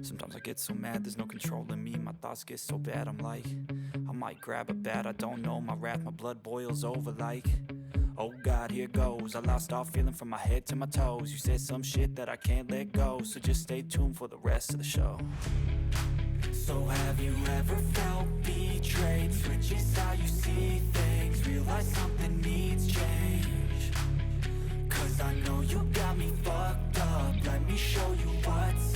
Sometimes I get so mad, there's no controlling me. My thoughts get so bad, I'm like, I might grab a bat, I don't know. My wrath, my blood boils over like, oh God, here goes. I lost all feeling from my head to my toes. You said some shit that I can't let go, so just stay tuned for the rest of the show. So have you ever felt betrayed? Switches how you see things, realize something needs change. Cause I know you got me fucked up, let me show you what's